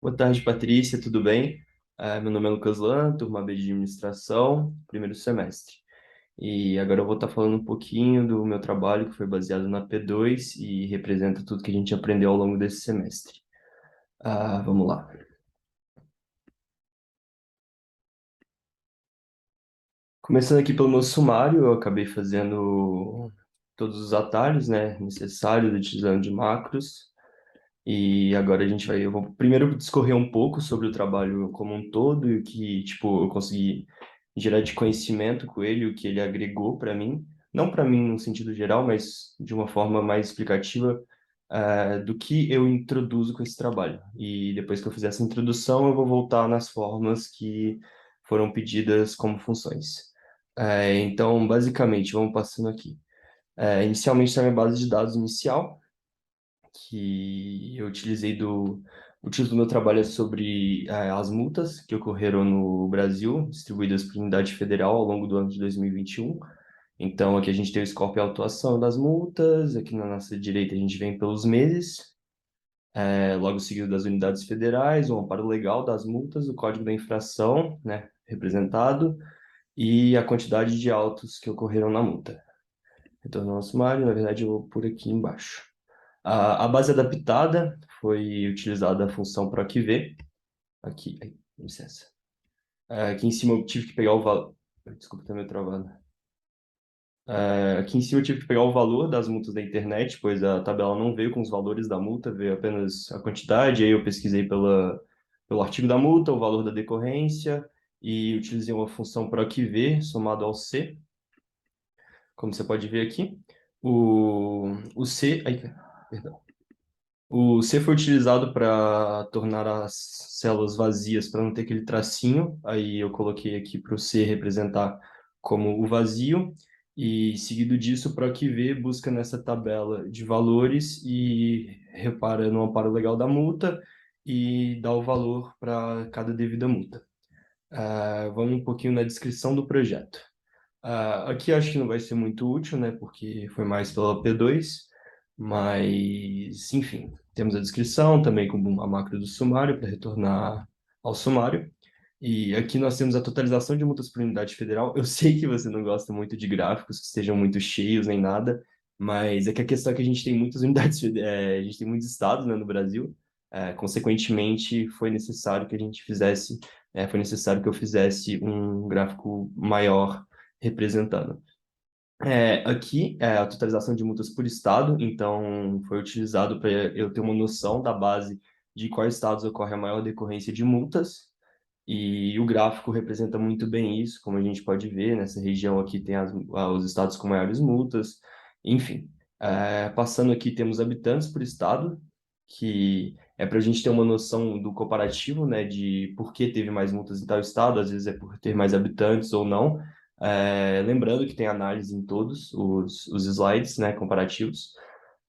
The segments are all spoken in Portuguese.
Boa tarde, Patrícia, tudo bem? Meu nome é Lucas Lan, turma B de Administração, primeiro semestre. E agora eu vou estar falando um pouquinho do meu trabalho, que foi baseado na P2 e representa tudo que a gente aprendeu ao longo desse semestre. Vamos lá. Começando aqui pelo meu sumário, eu acabei fazendo todos os atalhos, né, necessários, utilizando de macros. E agora eu vou primeiro discorrer um pouco sobre o trabalho como um todo e o que, tipo, eu consegui gerar de conhecimento com ele, o que ele agregou para mim, não para mim no sentido geral, mas de uma forma mais explicativa, do que eu introduzo com esse trabalho. E depois que eu fizer essa introdução, eu vou voltar nas formas que foram pedidas como funções. Então, basicamente, vamos passando aqui. Inicialmente, na minha base de dados inicial, que eu utilizei O título do meu trabalho é sobre as multas que ocorreram no Brasil, distribuídas por unidade federal ao longo do ano de 2021. Então, aqui a gente tem o scope e a autuação das multas, aqui na nossa direita a gente vem pelos meses, logo seguido das unidades federais, o amparo legal das multas, o código da infração, né, representado, e a quantidade de autos que ocorreram na multa. Retorno ao sumário, na verdade eu vou por aqui embaixo. A base adaptada foi utilizada a função PROC-V. Aqui, ai, licença. Aqui em cima eu tive que pegar o valor. Desculpa, tá meio travado. Aqui em cima eu tive que pegar o valor das multas da internet, pois a tabela não veio com os valores da multa, veio apenas a quantidade. Aí eu pesquisei pelo artigo da multa, o valor da decorrência, e utilizei uma função PROC-V somado ao C, como você pode ver aqui. O C. Ai, perdão. O C foi utilizado para tornar as células vazias, para não ter aquele tracinho. Aí eu coloquei aqui para o C representar como o vazio. E seguido disso, para o que V busca nessa tabela de valores e repara no amparo legal da multa e dá o valor para cada devida multa. Vamos um pouquinho na descrição do projeto. Aqui acho que não vai ser muito útil, né? Porque foi mais pela P2, mas enfim, temos a descrição também com a macro do sumário para retornar ao sumário. E aqui nós temos a totalização de multas por unidade federal. Eu sei que você não gosta muito de gráficos que estejam muito cheios nem nada, mas é que a questão é que a gente tem muitas unidades, a gente tem muitos estados, né, no Brasil. Consequentemente, foi necessário que eu fizesse um gráfico maior representando. Aqui é a totalização de multas por estado, então foi utilizado para eu ter uma noção da base de quais estados ocorre a maior decorrência de multas, e o gráfico representa muito bem isso, como a gente pode ver, nessa região aqui tem os estados com maiores multas, enfim. Passando aqui temos habitantes por estado, que é para a gente ter uma noção do comparativo, né, de por que teve mais multas em tal estado, às vezes é por ter mais habitantes ou não. Lembrando que tem análise em todos os slides, né, comparativos,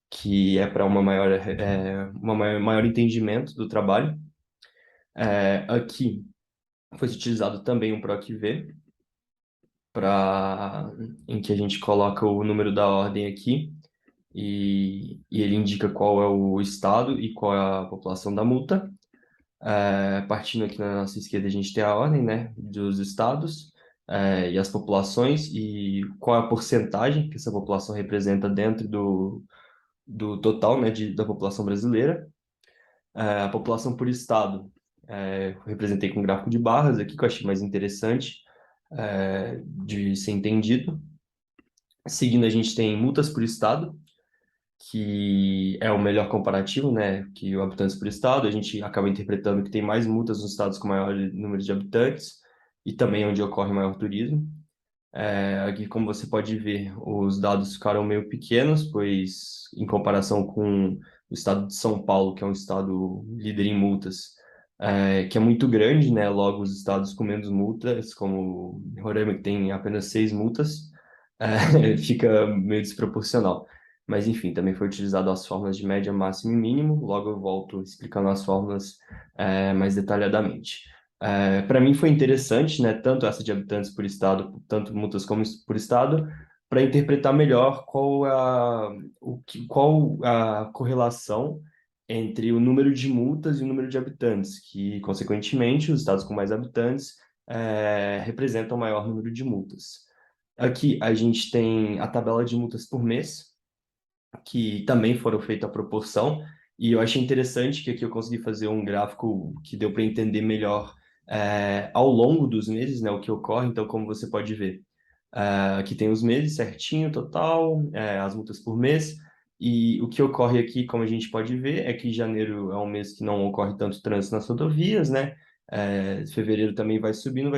que é para maior entendimento do trabalho. Aqui foi utilizado também um PROC-V, em que a gente coloca o número da ordem aqui e ele indica qual é o estado e qual é a população da multa. Partindo aqui na nossa esquerda, a gente tem a ordem, né, dos estados, e as populações e qual é a porcentagem que essa população representa dentro do total, né, da população brasileira. A população por estado, eu representei com um gráfico de barras aqui, que eu achei mais interessante, de ser entendido. Seguindo, a gente tem multas por estado, que é o melhor comparativo, né? Que o habitantes por estado, a gente acaba interpretando que tem mais multas nos estados com maior número de habitantes e também onde ocorre maior turismo. Aqui, como você pode ver, os dados ficaram meio pequenos, pois em comparação com o estado de São Paulo, que é um estado líder em multas, que é muito grande, né? Logo, os estados com menos multas, como Roraima, que tem apenas 6 multas, fica meio desproporcional. Mas, enfim, também foi utilizado as fórmulas de média, máximo e mínimo. Logo, eu volto explicando as fórmulas, mais detalhadamente. Para mim foi interessante, né, tanto essa de habitantes por estado, tanto multas como por estado, para interpretar melhor qual a correlação entre o número de multas e o número de habitantes, que, consequentemente, os estados com mais habitantes representam o maior número de multas. Aqui a gente tem a tabela de multas por mês, que também foram feitas à proporção, e eu achei interessante que aqui eu consegui fazer um gráfico que deu para entender melhor ao longo dos meses, né, o que ocorre. Então, como você pode ver, aqui tem os meses certinho, total, as multas por mês, e o que ocorre aqui, como a gente pode ver, é que janeiro é um mês que não ocorre tanto trânsito nas rodovias, né? Fevereiro também vai subindo,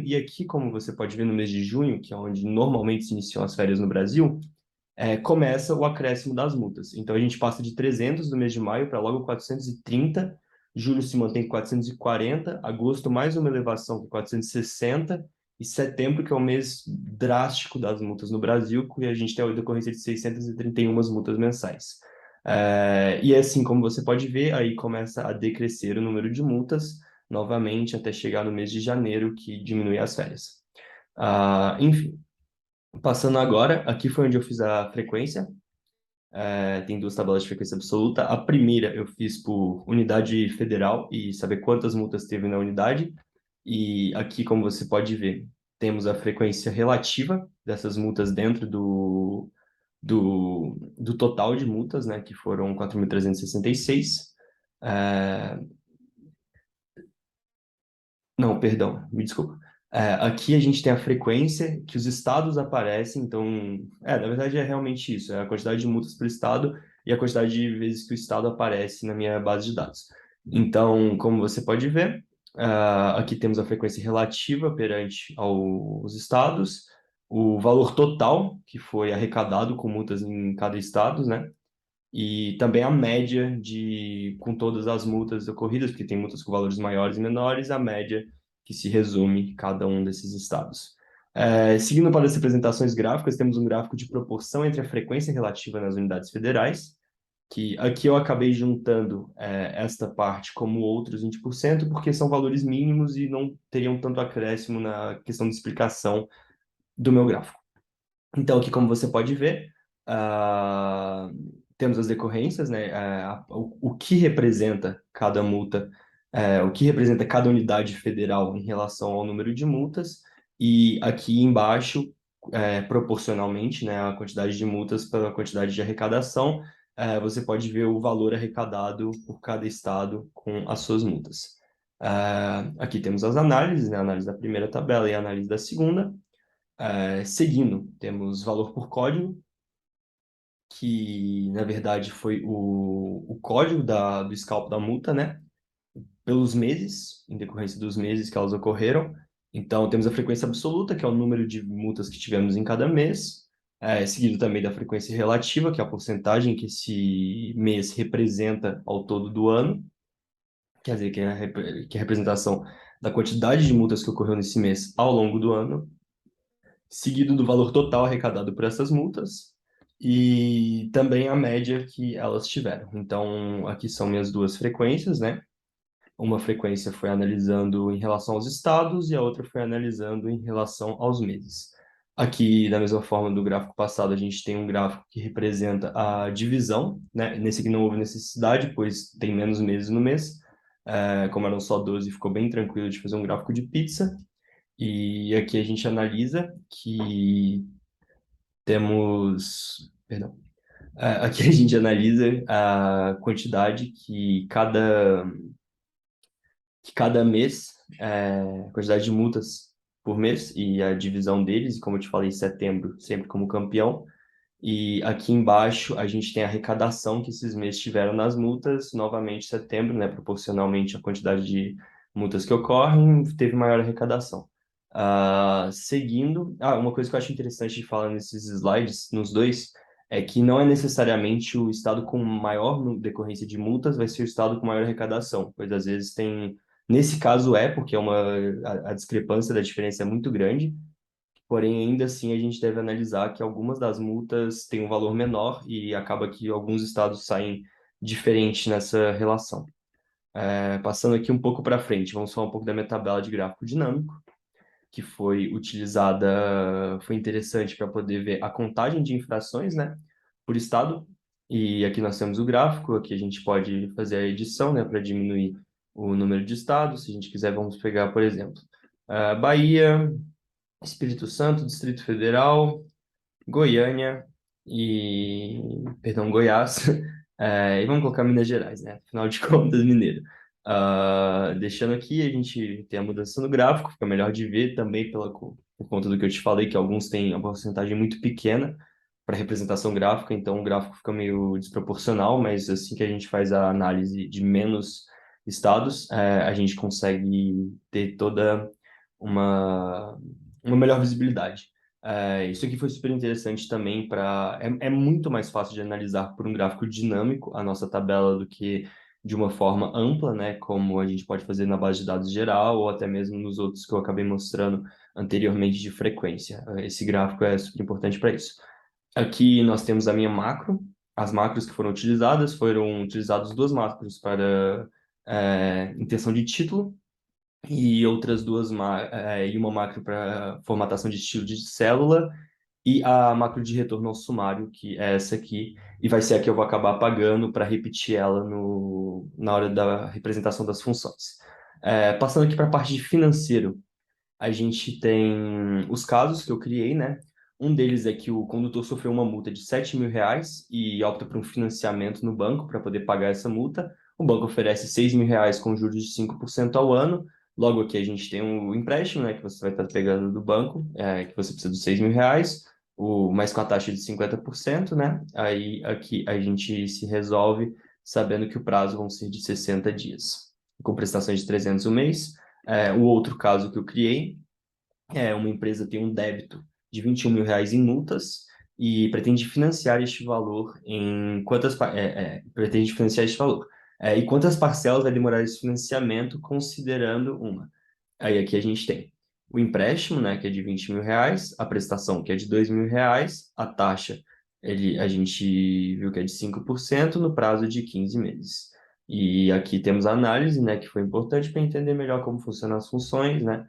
e aqui, como você pode ver no mês de junho, que é onde normalmente se iniciam as férias no Brasil, começa o acréscimo das multas. Então a gente passa de 300 no mês de maio para logo 430, julho se mantém com 440, agosto mais uma elevação com 460, e setembro, que é o mês drástico das multas no Brasil, que a gente tem a decorrência de 631 multas mensais. E assim como você pode ver, aí começa a decrescer o número de multas, novamente, até chegar no mês de janeiro, que diminui as férias. Enfim, passando agora, aqui foi onde eu fiz a frequência. Tem duas tabelas de frequência absoluta. A primeira eu fiz por unidade federal e saber quantas multas teve na unidade. E aqui, como você pode ver, temos a frequência relativa dessas multas dentro do total de multas, né, que foram 4.366. É, Não, perdão, me desculpa. Aqui a gente tem a frequência que os estados aparecem, então, na verdade é realmente isso, é a quantidade de multas por estado e a quantidade de vezes que o estado aparece na minha base de dados. Então, como você pode ver, aqui temos a frequência relativa perante aos estados, o valor total que foi arrecadado com multas em cada estado, né? E também a média com todas as multas ocorridas, porque tem multas com valores maiores e menores, a média que se resume cada um desses estados. Seguindo para as representações gráficas, temos um gráfico de proporção entre a frequência relativa nas unidades federais, que aqui eu acabei juntando esta parte como outros 20%, porque são valores mínimos e não teriam tanto acréscimo na questão de explicação do meu gráfico. Então, aqui, como você pode ver, ah, temos as decorrências, né? O que representa cada multa, o que representa cada unidade federal em relação ao número de multas, e aqui embaixo, proporcionalmente, né, a quantidade de multas pela quantidade de arrecadação, você pode ver o valor arrecadado por cada estado com as suas multas. Aqui temos as análises, né? A análise da primeira tabela e a análise da segunda. Seguindo, temos valor por código, que na verdade foi o código do scalp da multa, né? Pelos meses, em decorrência dos meses que elas ocorreram. Então, temos a frequência absoluta, que é o número de multas que tivemos em cada mês, seguido também da frequência relativa, que é a porcentagem que esse mês representa ao todo do ano, quer dizer, que é a representação da quantidade de multas que ocorreu nesse mês ao longo do ano, seguido do valor total arrecadado por essas multas e também a média que elas tiveram. Então, aqui são minhas duas frequências, né? Uma frequência foi analisando em relação aos estados e a outra foi analisando em relação aos meses. Aqui, da mesma forma do gráfico passado, a gente tem um gráfico que representa a divisão, né? Nesse aqui não houve necessidade, pois tem menos meses no mês. Como eram só 12, ficou bem tranquilo de fazer um gráfico de pizza. E aqui a gente analisa que temos. Perdão. Aqui a gente analisa a quantidade que cada mês, a quantidade de multas por mês e a divisão deles, e como eu te falei, setembro sempre como campeão. E aqui embaixo a gente tem a arrecadação que esses meses tiveram nas multas, novamente setembro, né, proporcionalmente à quantidade de multas que ocorrem, teve maior arrecadação. Seguindo, uma coisa que eu acho interessante de falar nesses slides, nos dois, é que não é necessariamente o estado com maior decorrência de multas vai ser o estado com maior arrecadação, pois às vezes tem, nesse caso porque a discrepância da diferença é muito grande. Porém, ainda assim, a gente deve analisar que algumas das multas têm um valor menor e acaba que alguns estados saem diferentes nessa relação. Passando aqui um pouco para frente, vamos falar um pouco da minha tabela de gráfico dinâmico, que foi utilizada, foi interessante para poder ver a contagem de infrações, né, por estado. E aqui nós temos o gráfico, aqui a gente pode fazer a edição, né, para diminuir o número de estados. Se a gente quiser, vamos pegar, por exemplo, Bahia, Espírito Santo, Distrito Federal, Goiânia e, perdão, Goiás, e vamos colocar Minas Gerais, né? Afinal de contas, mineiro. Deixando aqui, a gente tem a mudança no gráfico, fica melhor de ver também por conta do que eu te falei, que alguns têm uma porcentagem muito pequena para representação gráfica, então o gráfico fica meio desproporcional, mas assim que a gente faz a análise de menos estados, a gente consegue ter toda uma, uma melhor visibilidade. Isso aqui foi super interessante também para. É muito mais fácil de analisar por um gráfico dinâmico a nossa tabela do que de uma forma ampla, né? Como a gente pode fazer na base de dados geral ou até mesmo nos outros que eu acabei mostrando anteriormente de frequência. Esse gráfico é super importante para isso. Aqui nós temos a minha macro. As macros que foram utilizadas duas macros para intenção de título e outras e uma macro para formatação de estilo de célula e a macro de retorno ao sumário, que é essa aqui, e vai ser a que eu vou acabar apagando para repetir ela na hora da representação das funções. Passando aqui para a parte de financeiro, a gente tem os casos que eu criei, né? Um deles é que o condutor sofreu uma multa de R$ 7.000 e opta por um financiamento no banco para poder pagar essa multa. O banco oferece R$ 6.000 com juros de 5% ao ano. Logo aqui a gente tem o empréstimo, né, que você vai estar pegando do banco, que você precisa dos R$ 6.000, mais com a taxa de 50%, né? Aí aqui a gente se resolve sabendo que o prazo vão ser de 60 dias, com prestações de 300 um mês. O outro caso que eu criei uma empresa tem um débito de R$ 21.000 em multas e pretende financiar este valor em pretende financiar este valor. E quantas parcelas vai demorar esse financiamento, considerando uma? Aí aqui a gente tem o empréstimo, né, que é de R$ 20.000, a prestação, que é de R$ 2.000, a taxa, a gente viu que é de 5% no prazo de 15 meses. E aqui temos a análise, né, que foi importante para entender melhor como funcionam as funções, né?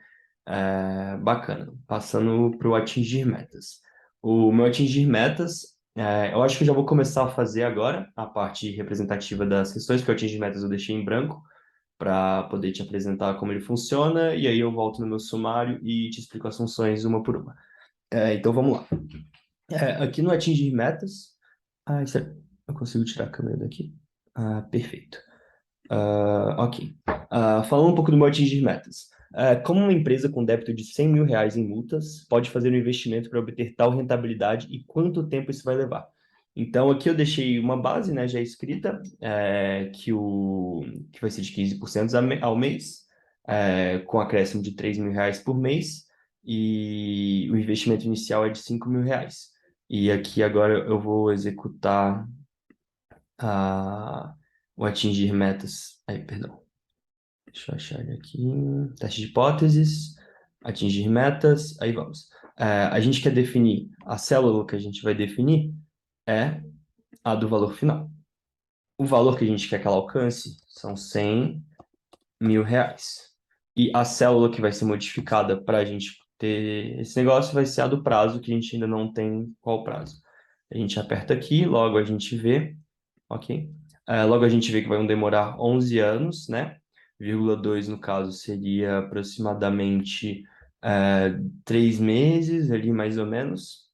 Bacana. Passando para o atingir metas. O meu atingir metas, eu acho que eu já vou começar a fazer agora a parte representativa das questões, porque o atingir metas eu deixei em branco para poder te apresentar como ele funciona, e aí eu volto no meu sumário e te explico as funções uma por uma. Então vamos lá. Aqui no atingir metas. Isso eu consigo tirar a câmera daqui. Perfeito. Ok. Falando um pouco do meu atingir metas. Como uma empresa com débito de R$ 100.000 em multas pode fazer um investimento para obter tal rentabilidade e quanto tempo isso vai levar? Então, aqui eu deixei uma base, né, já escrita, que vai ser de 15% ao mês, com acréscimo de R$ 3.000 por mês, e o investimento inicial é de R$ 5.000. E aqui agora eu vou executar a, o atingir metas. Aí, perdão. Deixa eu achar ele aqui. Teste de hipóteses, atingir metas. Aí vamos. A gente quer definir, a célula que a gente vai definir é a do valor final. O valor que a gente quer que ela alcance são R$ 100.000. E a célula que vai ser modificada para a gente ter esse negócio vai ser a do prazo, que a gente ainda não tem qual prazo. A gente aperta aqui, logo a gente vê, ok? Logo a gente vê que vai demorar 11 anos, né? 2 no caso seria aproximadamente 3 meses ali, mais ou menos.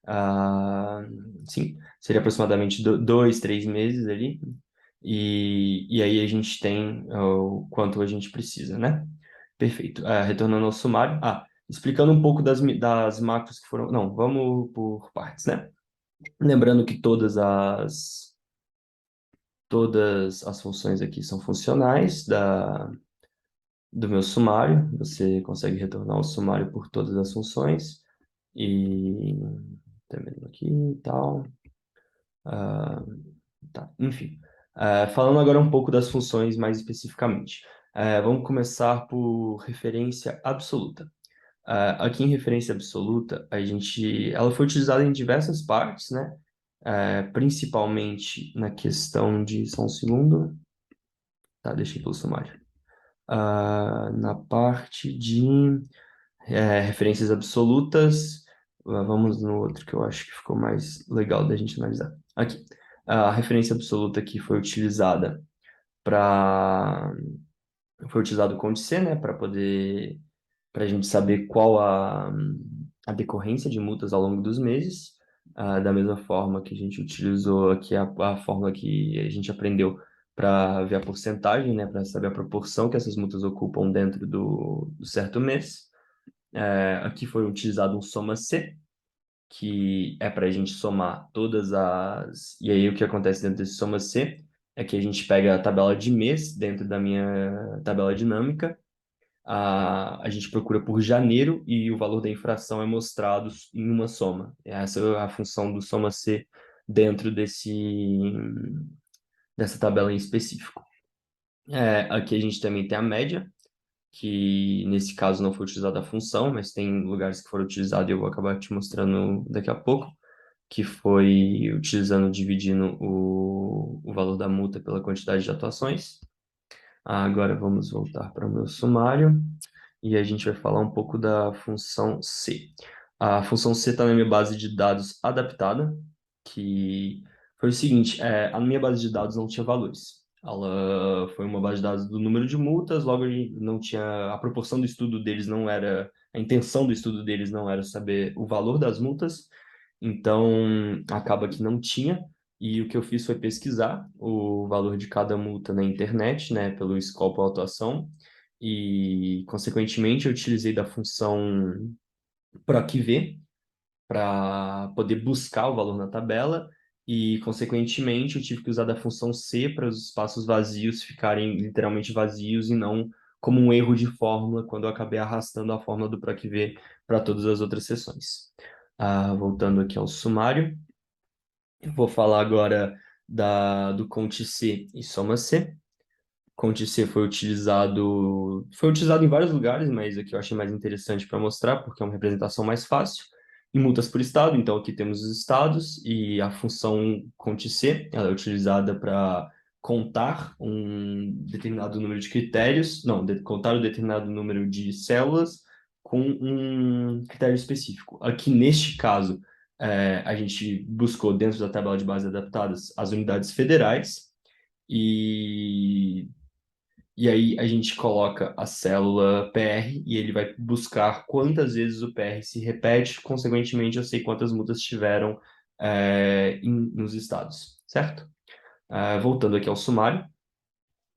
Ah, sim, seria aproximadamente 2, 3 meses ali. E aí a gente tem o quanto a gente precisa, né? Perfeito. Retornando ao sumário. Explicando um pouco das macros que foram. Não, vamos por partes, né? Lembrando que todas as funções aqui são funcionais do meu sumário. Você consegue retornar o sumário por todas as funções. E terminando aqui e tal. Ah, tá, enfim. Falando agora um pouco das funções mais especificamente. Vamos começar por referência absoluta. Aqui em referência absoluta, ela foi utilizada em diversas partes, né? Principalmente na questão de, só um segundo, tá, deixei pelo sumário. Na parte de referências absolutas, vamos no outro que eu acho que ficou mais legal da gente analisar. Aqui. A referência absoluta que foi utilizada para foi utilizado o Conte-C, né, para a gente saber qual a decorrência de multas ao longo dos meses, da mesma forma que a gente utilizou aqui a fórmula que a gente aprendeu para ver a porcentagem, né, para saber a proporção que essas multas ocupam dentro do certo mês. Aqui foi utilizado um soma-C, que é para a gente somar todas as. E aí o que acontece dentro desse soma-C é que a gente pega a tabela de mês dentro da minha tabela dinâmica, a gente procura por janeiro e o valor da infração é mostrado em uma soma. Essa é a função do soma-C dentro dessa tabela em específico. Aqui a gente também tem a média, que nesse caso não foi utilizada a função, mas tem lugares que foram utilizados e eu vou acabar te mostrando daqui a pouco, que foi utilizando, dividindo o valor da multa pela quantidade de atuações. Agora vamos voltar para o meu sumário e a gente vai falar um pouco da função C. A função C está na minha base de dados adaptada, que foi o seguinte, a minha base de dados não tinha valores. Ela foi uma base de dados do número de multas, logo não tinha, a proporção do estudo deles não era, a intenção do estudo deles não era saber o valor das multas, então acaba que não tinha, e o que eu fiz foi pesquisar o valor de cada multa na internet, né, pelo Scopus Autuação, e, consequentemente, eu utilizei da função PROC-V para poder buscar o valor na tabela e, consequentemente, eu tive que usar da função C para os espaços vazios ficarem literalmente vazios e não como um erro de fórmula quando eu acabei arrastando a fórmula do PROC-V para todas as outras seções. Voltando aqui ao sumário, eu vou falar agora do Conte C e Soma C. Conte-C foi utilizado em vários lugares, mas aqui eu achei mais interessante para mostrar, porque é uma representação mais fácil. Em multas por estado, então aqui temos os estados e a função Conte-C, ela é utilizada para contar um determinado número de critérios, não, contar um determinado número de células com um critério específico. Aqui neste caso, a gente buscou dentro da tabela de bases adaptadas as unidades federais e e aí a gente coloca a célula PR e ele vai buscar quantas vezes o PR se repete, consequentemente eu sei quantas multas tiveram nos estados, certo? Voltando aqui ao sumário,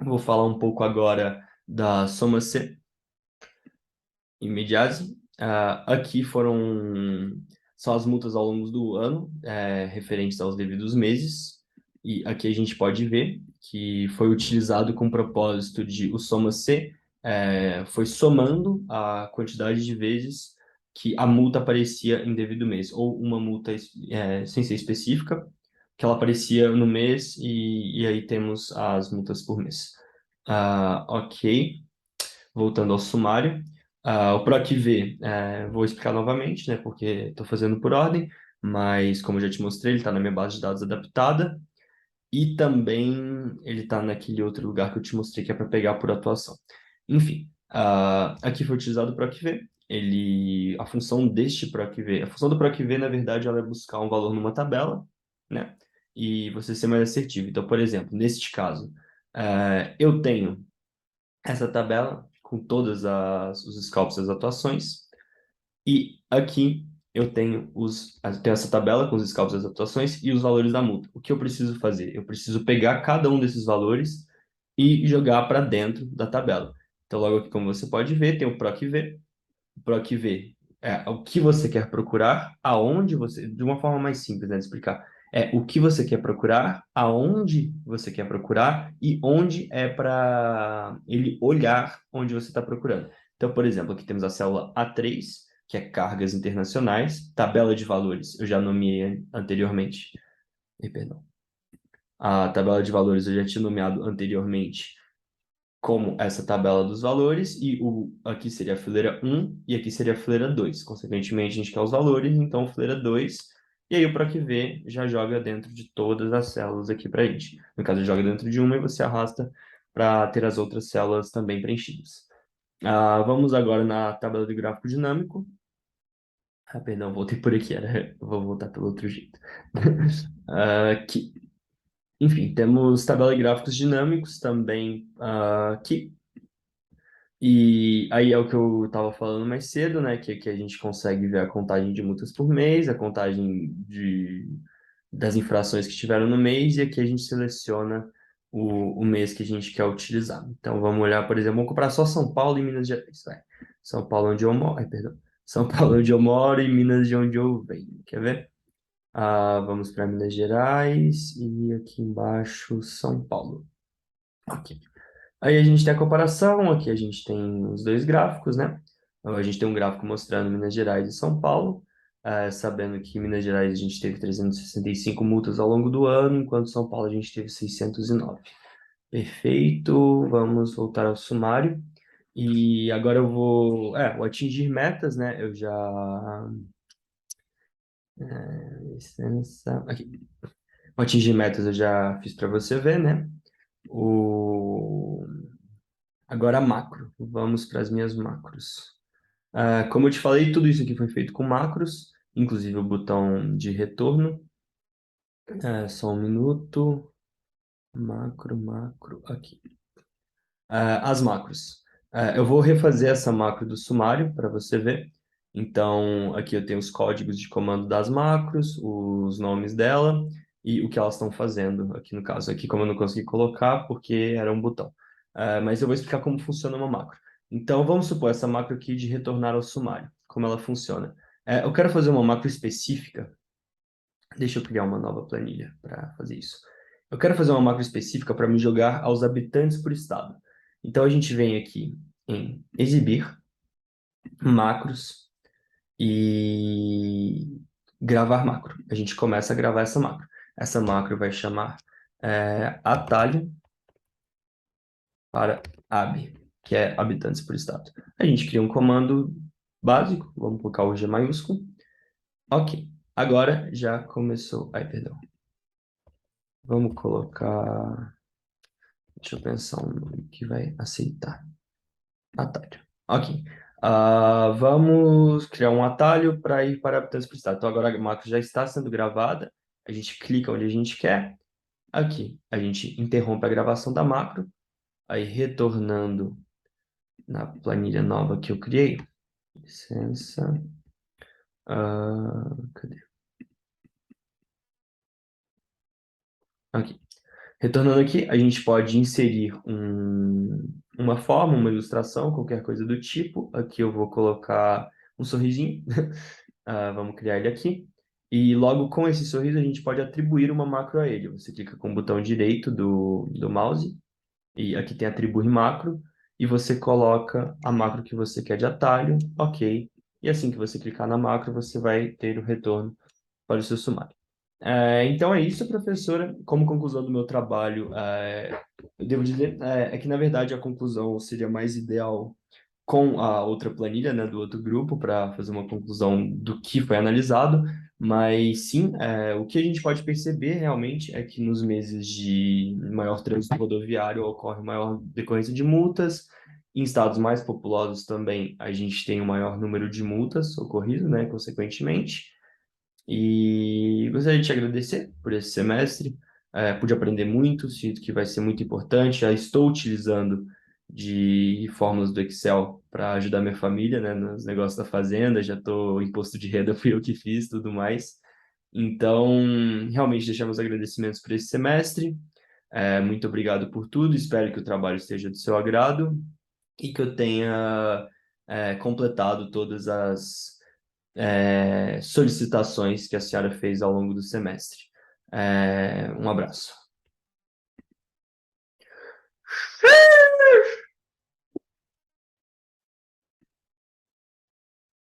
vou falar um pouco agora da soma C imediase. Aqui são as multas ao longo do ano, referentes aos devidos meses, e aqui a gente pode ver que foi utilizado com o propósito de o soma C foi somando a quantidade de vezes que a multa aparecia em devido mês, ou uma multa sem ser específica, que ela aparecia no mês, e aí temos as multas por mês. Ok. Voltando ao sumário, o PROC-V, vou explicar novamente, né, porque estou fazendo por ordem, mas como eu já te mostrei, ele está na minha base de dados adaptada e também ele está naquele outro lugar que eu te mostrei que é para pegar por atuação. Enfim, aqui foi utilizado o PROC-V, a função deste PROC-V, a função do PROC-V, na verdade, ela é buscar um valor numa tabela, né, e você ser mais assertivo. Então, por exemplo, neste caso, eu tenho essa tabela com todas os scopes das atuações. E aqui eu tenho essa tabela com os scopes das atuações e os valores da multa. O que eu preciso fazer? Eu preciso pegar cada um desses valores e jogar para dentro da tabela. Então, logo aqui, como você pode ver, tem o PROC-V, PROC-V é o que você quer procurar, aonde você, de uma forma mais simples, né, de explicar, o que você quer procurar, aonde você quer procurar e onde é para ele olhar onde você está procurando. Então, por exemplo, aqui temos a célula A3, que é cargas internacionais, tabela de valores, eu já nomeei anteriormente. Perdão. A tabela de valores eu já tinha nomeado anteriormente como essa tabela dos valores, e aqui seria a fileira 1 e aqui seria a fileira 2. Consequentemente, a gente quer os valores, então fileira 2, e aí o PROC-V já joga dentro de todas as células aqui para a gente. No caso, joga dentro de uma e você arrasta para ter as outras células também preenchidas. Vamos agora na tabela de gráfico dinâmico. Perdão, voltei por aqui, vou voltar pelo outro jeito. Aqui. Enfim, temos tabela e gráficos dinâmicos também aqui. E aí é o que eu estava falando mais cedo, né? Que aqui a gente consegue ver a contagem de multas por mês, a contagem das infrações que tiveram no mês, e aqui a gente seleciona o mês que a gente quer utilizar. Então vamos olhar, por exemplo, vamos comprar só São Paulo e Minas Gerais. Vai. São Paulo onde eu moro. Ai, perdão. São Paulo onde eu moro e Minas de onde eu venho. Quer ver? Vamos para Minas Gerais e aqui embaixo São Paulo. Ok. Aí a gente tem a comparação, aqui a gente tem os dois gráficos, né? Então, a gente tem um gráfico mostrando Minas Gerais e São Paulo, sabendo que em Minas Gerais a gente teve 365 multas ao longo do ano, enquanto São Paulo a gente teve 609. Perfeito, vamos voltar ao sumário. E agora eu vou atingir metas, né? Eu já... Licença... Aqui. O atingir metas eu já fiz para você ver, né? O... Agora macro. Vamos para as minhas macros. Como eu te falei, tudo isso aqui foi feito com macros, inclusive o botão de retorno. Só um minuto. Macro, aqui. As macros. Eu vou refazer essa macro do sumário para você ver. Então, aqui eu tenho os códigos de comando das macros, os nomes dela e o que elas estão fazendo aqui no caso. Aqui, como eu não consegui colocar, porque era um botão. Mas eu vou explicar como funciona uma macro. Então, vamos supor essa macro aqui de retornar ao sumário, como ela funciona. Eu quero fazer uma macro específica. Deixa eu criar uma nova planilha para fazer isso. Eu quero fazer uma macro específica para me jogar aos habitantes por estado. Então a gente vem aqui em exibir, macros e gravar macro. A gente começa a gravar essa macro. Essa macro vai chamar atalho para ab, que é habitantes por estado. A gente cria um comando básico, vamos colocar o G maiúsculo. Ok, agora já começou. Ai, perdão. Vamos colocar. Deixa eu pensar um nome que vai aceitar. Atalho. Ok. Vamos criar um atalho para ir para habitantes por estado. Então agora a macro já está sendo gravada. A gente clica onde a gente quer. Aqui, a gente interrompe a gravação da macro. Aí retornando na planilha nova que eu criei. Licença. Cadê? Aqui. Retornando aqui, a gente pode inserir uma forma, uma ilustração, qualquer coisa do tipo. Aqui eu vou colocar um sorrisinho. Vamos criar ele aqui. E logo com esse sorriso a gente pode atribuir uma macro a ele. Você clica com o botão direito do mouse e aqui tem atribuir macro e você coloca a macro que você quer de atalho, ok. E assim que você clicar na macro, você vai ter o retorno para o seu sumário. Então é isso, professora. Como conclusão do meu trabalho, eu devo dizer que, na verdade, a conclusão seria mais ideal com a outra planilha, né, do outro grupo, para fazer uma conclusão do que foi analisado. Mas sim, o que a gente pode perceber realmente é que nos meses de maior trânsito rodoviário ocorre maior decorrência de multas. Em estados mais populosos também a gente tem um maior número de multas ocorrido, né, consequentemente. E gostaria de te agradecer por esse semestre. Pude aprender muito, sinto que vai ser muito importante. Já estou utilizando de fórmulas do Excel para ajudar minha família, né, nos negócios da fazenda. Já estou imposto de renda, fui eu que fiz, tudo mais. Então, realmente deixamos agradecimentos por esse semestre. Muito obrigado por tudo. Espero que o trabalho esteja do seu agrado e que eu tenha completado todas as solicitações que a senhora fez ao longo do semestre. Um abraço.